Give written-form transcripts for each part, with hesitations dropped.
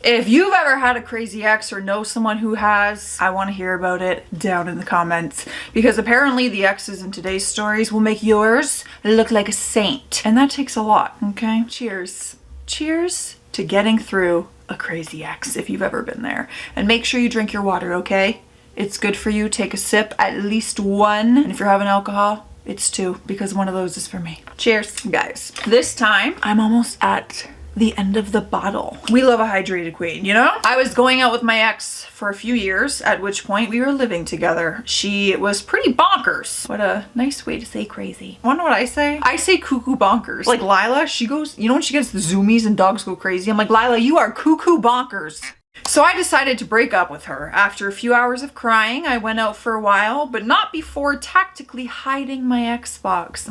If you've ever had a crazy ex or know someone who has, I want to hear about it down in the comments, because apparently the exes in today's stories will make yours look like a saint. And that takes a lot, okay? Cheers. Cheers to getting through a crazy ex if you've ever been there. And make sure you drink your water, okay? It's good for you. Take a sip, at least one. And if you're having alcohol, it's two, because one of those is for me. Cheers, guys. This time, I'm almost at the end of the bottle. We love a hydrated queen, you know? I was going out with my ex for a few years, at which point we were living together. She was pretty bonkers. What a nice way to say crazy. Wanna know what I say? I say cuckoo bonkers. Like Lila, she goes, you know when she gets the zoomies and dogs go crazy? I'm like, Lila, you are cuckoo bonkers. So I decided to break up with her. After a few hours of crying, I went out for a while, but not before tactically hiding my Xbox.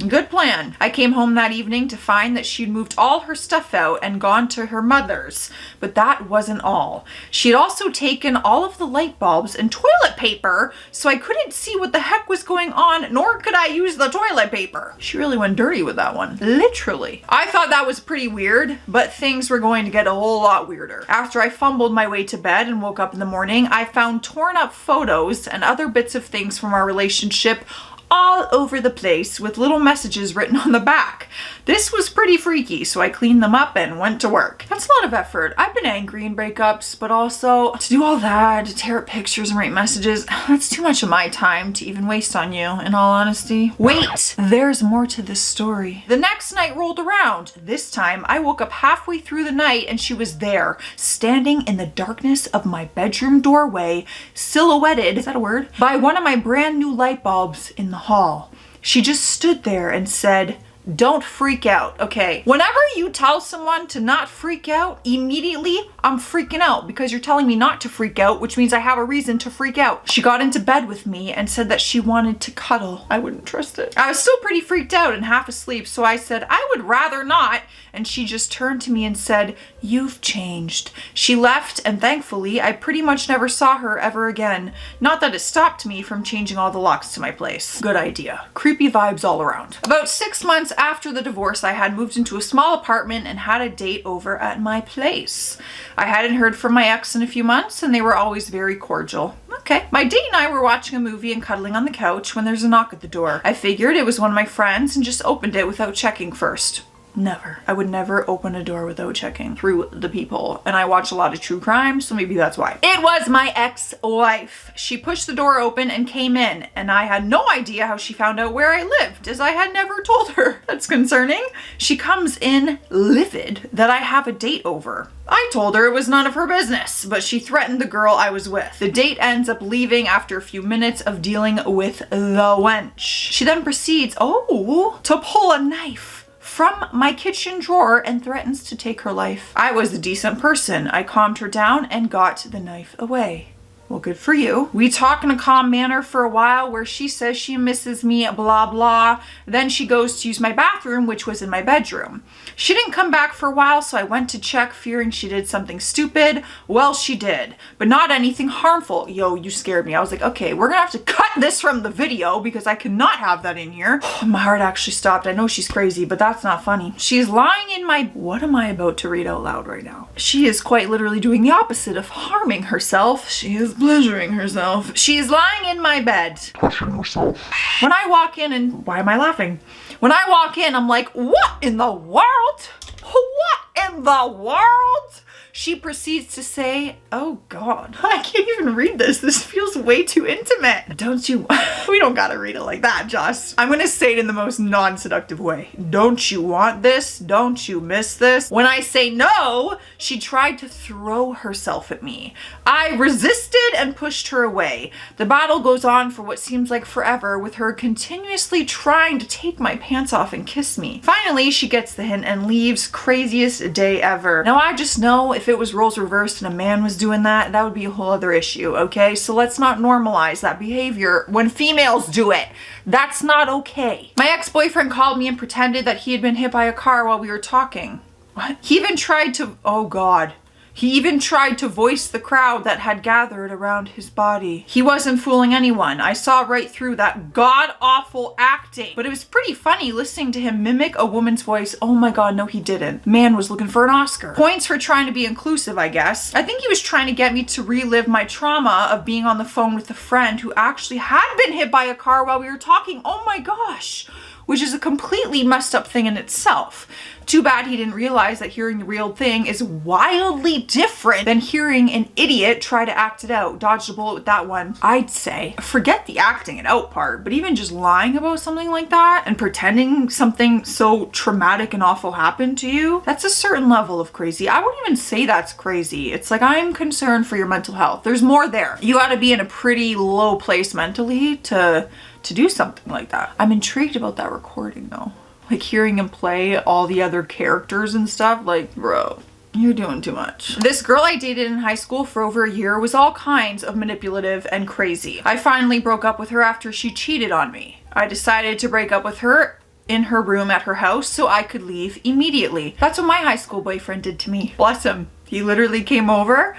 Good plan. I came home that evening to find that she'd moved all her stuff out and gone to her mother's. But that wasn't all. She'd also taken all of the light bulbs and toilet paper, so I couldn't see what the heck was going on, nor could I use the toilet paper. She really went dirty with that one. Literally. I thought that was pretty weird, but things were going to get a whole lot weirder. After I fumbled my way to bed and woke up in the morning, I found torn up photos and other bits of things from our relationship all over the place with little messages written on the back. This was pretty freaky, so I cleaned them up and went to work. That's a lot of effort. I've been angry in breakups, but also to do all that, to tear up pictures and write messages, that's too much of my time to even waste on you, in all honesty. Wait, there's more to this story. The next night rolled around. This time, I woke up halfway through the night and she was there, standing in the darkness of my bedroom doorway, silhouetted, is that a word? By one of my brand new light bulbs in the hall. She just stood there and said, "Don't freak out." Okay, whenever you tell someone to not freak out, immediately I'm freaking out because you're telling me not to freak out, which means I have a reason to freak out. She got into bed with me and said that she wanted to cuddle. I wouldn't trust it. I was still pretty freaked out and half asleep, so I said, "I would rather not." And she just turned to me and said, "You've changed." She left, and thankfully, I pretty much never saw her ever again. Not that it stopped me from changing all the locks to my place. Good idea. Creepy vibes all around. About 6 months after the divorce, I had moved into a small apartment and had a date over at my place. I hadn't heard from my ex in a few months, and they were always very cordial. Okay. My date and I were watching a movie and cuddling on the couch when there's a knock at the door. I figured it was one of my friends and just opened it without checking first. Never. I would never open a door without checking through the peephole. And I watch a lot of true crime, so maybe that's why. It was my ex-wife. She pushed the door open and came in, and I had no idea how she found out where I lived, as I had never told her. That's concerning. She comes in livid that I have a date over. I told her it was none of her business, but she threatened the girl I was with. The date ends up leaving after a few minutes of dealing with the wench. She then proceeds, to pull a knife from my kitchen drawer and threatens to take her life. I was a decent person. I calmed her down and got the knife away. Well, good for you. We talk in a calm manner for a while where she says she misses me, blah, blah. Then she goes to use my bathroom, which was in my bedroom. She didn't come back for a while, so I went to check, fearing she did something stupid. Well, she did, but not anything harmful. Yo, you scared me. I was like, okay, we're gonna have to cut this from the video because I cannot have that in here. My heart actually stopped. I know she's crazy, but that's not funny. She's lying in my... What am I about to read out loud right now? She is quite literally doing the opposite of harming herself. She is pleasuring herself. She's lying in my bed. Touching herself. When I walk in and... Why am I laughing? When I walk in, I'm like, what in the world? What in the world? She proceeds to say, oh God, I can't even read this. This feels way too intimate. Don't you, we don't gotta read it like that, Joce. I'm gonna say it in the most non-seductive way. Don't you want this? Don't you miss this? When I say no, she tried to throw herself at me. I resisted and pushed her away. The battle goes on for what seems like forever, with her continuously trying to take my pants off and kiss me. Finally, she gets the hint and leaves. Craziest day ever. Now I just know if it was roles reversed and a man was doing that, that would be a whole other issue, okay? So let's not normalize that behavior when females do it. That's not okay. My ex-boyfriend called me and pretended that he had been hit by a car while we were talking. What? He even tried to, oh God. He even tried to voice the crowd that had gathered around his body. He wasn't fooling anyone. I saw right through that god-awful acting. But it was pretty funny listening to him mimic a woman's voice. Oh my god, no he didn't. Man was looking for an Oscar. Points for trying to be inclusive, I guess. I think he was trying to get me to relive my trauma of being on the phone with a friend who actually had been hit by a car while we were talking. Oh my gosh. Which is a completely messed up thing in itself. Too bad he didn't realize that hearing the real thing is wildly different than hearing an idiot try to act it out. Dodged a bullet with that one. I'd say, forget the acting it out part, but even just lying about something like that and pretending something so traumatic and awful happened to you, that's a certain level of crazy. I wouldn't even say that's crazy. It's like, I'm concerned for your mental health. There's more there. You gotta be in a pretty low place mentally to do something like that. I'm intrigued about that recording though. Like hearing him play all the other characters and stuff, like, bro, you're doing too much. This girl I dated in high school for over a year was all kinds of manipulative and crazy. I finally broke up with her after she cheated on me. I decided to break up with her in her room at her house so I could leave immediately. That's what my high school boyfriend did to me. Bless him. He literally came over,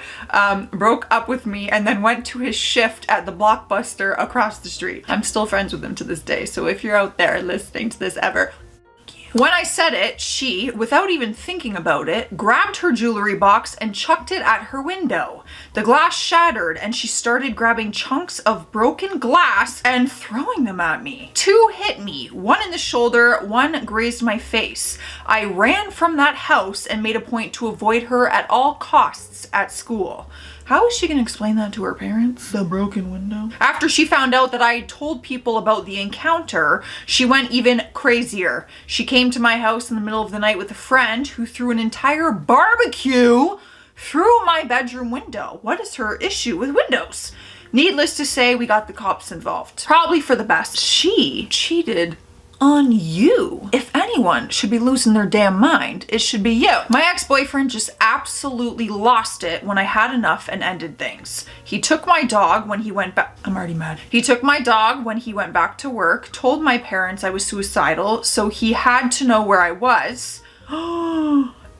broke up with me, and then went to his shift at the Blockbuster across the street. I'm still friends with him to this day, so if you're out there listening to this ever, when I said it, she, without even thinking about it, grabbed her jewelry box and chucked it at her window. The glass shattered and she started grabbing chunks of broken glass and throwing them at me. 2 hit me, 1 in the shoulder, 1 grazed my face. I ran from that house and made a point to avoid her at all costs at school. How is she gonna explain that to her parents? The broken window. After she found out that I had told people about the encounter, she went even crazier. She came to my house in the middle of the night with a friend who threw an entire barbecue through my bedroom window. What is her issue with windows? Needless to say, we got the cops involved. Probably for the best. She cheated on you. If anyone should be losing their damn mind, it should be you. My ex-boyfriend just absolutely lost it when I had enough and ended things. He took my dog when he went back. I'm already mad. He took my dog when he went back to work, told my parents I was suicidal, so he had to know where I was.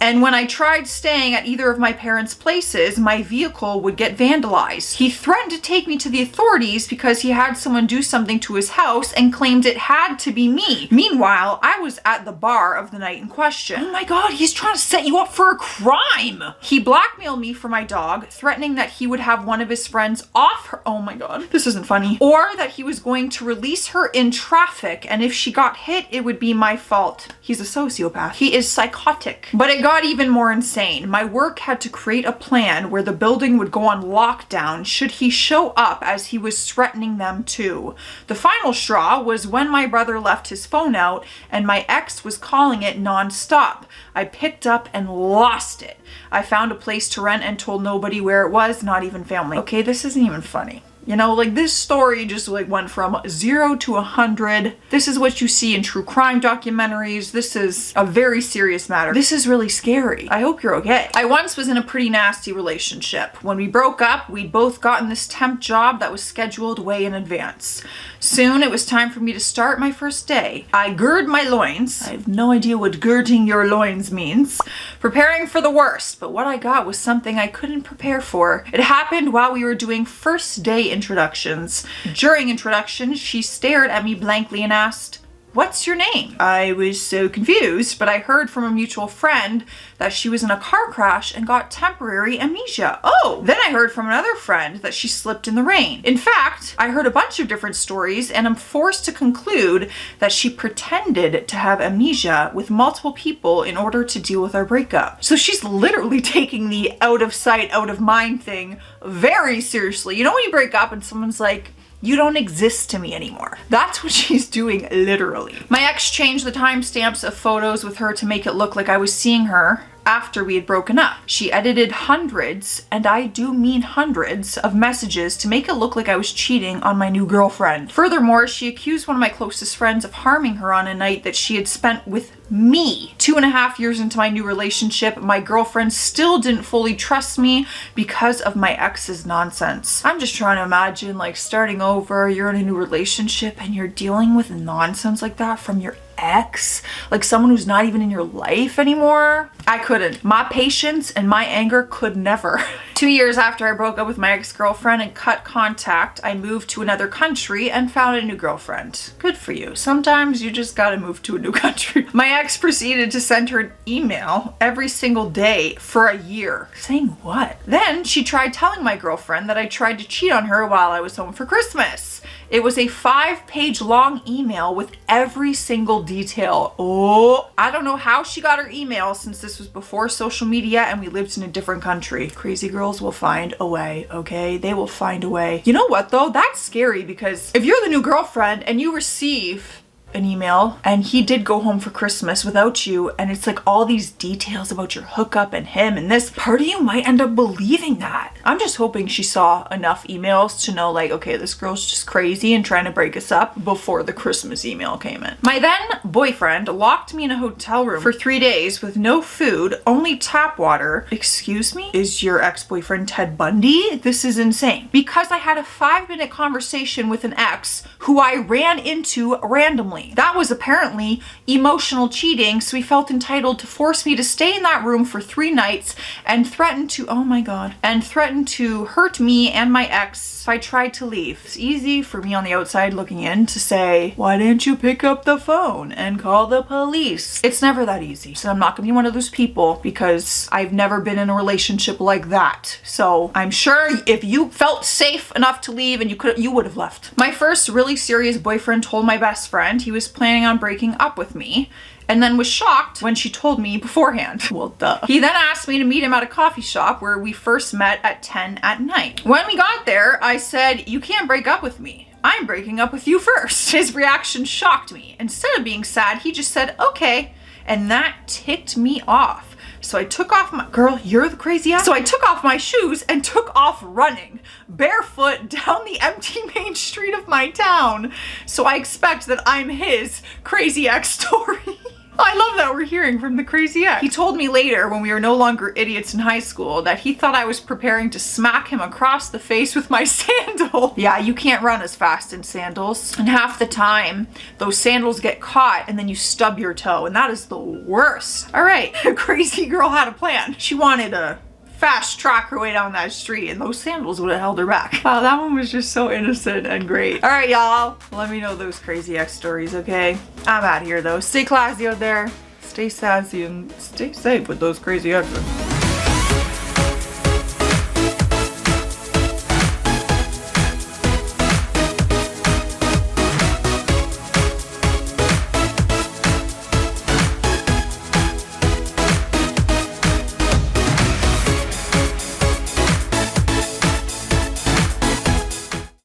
And when I tried staying at either of my parents' places, my vehicle would get vandalized. He threatened to take me to the authorities because he had someone do something to his house and claimed it had to be me. Meanwhile, I was at the bar of the night in question. Oh my god, he's trying to set you up for a crime! He blackmailed me for my dog, threatening that he would have one of his friends off her— oh my god, this isn't funny. Or that he was going to release her in traffic, and if she got hit, it would be my fault. He's a sociopath. He is psychotic. But it got even more insane. My work had to create a plan where the building would go on lockdown should he show up, as he was threatening them too. The final straw was when my brother left his phone out and my ex was calling it non-stop. I picked up and lost it. I found a place to rent and told nobody where it was, not even family. Okay, this isn't even funny. You know, like this story just like went from 0 to 100. This is what you see in true crime documentaries. This is a very serious matter. This is really scary. I hope you're okay. I once was in a pretty nasty relationship. When we broke up, we'd both gotten this temp job that was scheduled way in advance. Soon it was time for me to start my first day. I gird my loins. I have no idea what girding your loins means. Preparing for the worst, but what I got was something I couldn't prepare for. It happened while we were doing first day introductions. During introduction, she stared at me blankly and asked, "What's your name?" I was so confused, but I heard from a mutual friend that she was in a car crash and got temporary amnesia. Oh! Then I heard from another friend that she slipped in the rain. In fact, I heard a bunch of different stories and I'm forced to conclude that she pretended to have amnesia with multiple people in order to deal with our breakup. So she's literally taking the out of sight, out of mind thing very seriously. You know when you break up and someone's like, "You don't exist to me anymore." That's what she's doing, literally. My ex changed the timestamps of photos with her to make it look like I was seeing her after we had broken up. She edited hundreds, and I do mean hundreds, of messages to make it look like I was cheating on my new girlfriend. Furthermore, she accused one of my closest friends of harming her on a night that she had spent with me. 2.5 years into my new relationship, my girlfriend still didn't fully trust me because of my ex's nonsense. I'm just trying to imagine like starting over, you're in a new relationship and you're dealing with nonsense like that from your ex, like someone who's not even in your life anymore. I couldn't. My patience and my anger could never. 2 years after I broke up with my ex-girlfriend and cut contact, I moved to another country and found a new girlfriend. Good for you. Sometimes you just gotta move to a new country. My ex proceeded to send her an email every single day for a year. Saying what? Then she tried telling my girlfriend that I tried to cheat on her while I was home for Christmas. It was a 5-page long email with every single detail. Oh, I don't know how she got her email since this was before social media and we lived in a different country. Crazy girls will find a way, okay? They will find a way. You know what though? That's scary because if you're the new girlfriend and you receive an email and he did go home for Christmas without you and it's like all these details about your hookup and him and this, part of you might end up believing that. I'm just hoping she saw enough emails to know like, okay, this girl's just crazy and trying to break us up before the Christmas email came in. My then boyfriend locked me in a hotel room for 3 days with no food, only tap water. Excuse me? Is your ex-boyfriend Ted Bundy? This is insane. Because I had a 5-minute conversation with an ex who I ran into randomly. That was apparently emotional cheating, so he felt entitled to force me to stay in that room for 3 nights and threatened to, oh my god, and threatened to hurt me and my ex if I tried to leave. It's easy for me on the outside looking in to say, why didn't you pick up the phone and call the police? It's never that easy. So I'm not gonna be one of those people because I've never been in a relationship like that. So I'm sure if you felt safe enough to leave and you would have left. My first really serious boyfriend told my best friend he was planning on breaking up with me and then was shocked when she told me beforehand. Well, duh. He then asked me to meet him at a coffee shop where we first met at 10 at night. When we got there, I said, you can't break up with me. I'm breaking up with you first. His reaction shocked me. Instead of being sad, he just said, okay. And that ticked me off. So I took off my, girl, you're the crazy ass. So I took off my shoes and took off running barefoot down the empty main street of my town. So I expect that I'm his crazy ex story. I love that we're hearing from the crazy ex. He told me later when we were no longer idiots in high school that he thought I was preparing to smack him across the face with my sandal. Yeah, you can't run as fast in sandals. And half the time, those sandals get caught and then you stub your toe and that is the worst. All right, the crazy girl had a plan. She wanted to fast track her way down that street and those sandals would have held her back. Wow, that one was just so innocent and great. All right, y'all, let me know those crazy ex stories, okay? I'm out of here though. Stay classy out there, stay sassy, and stay safe with those crazy exes.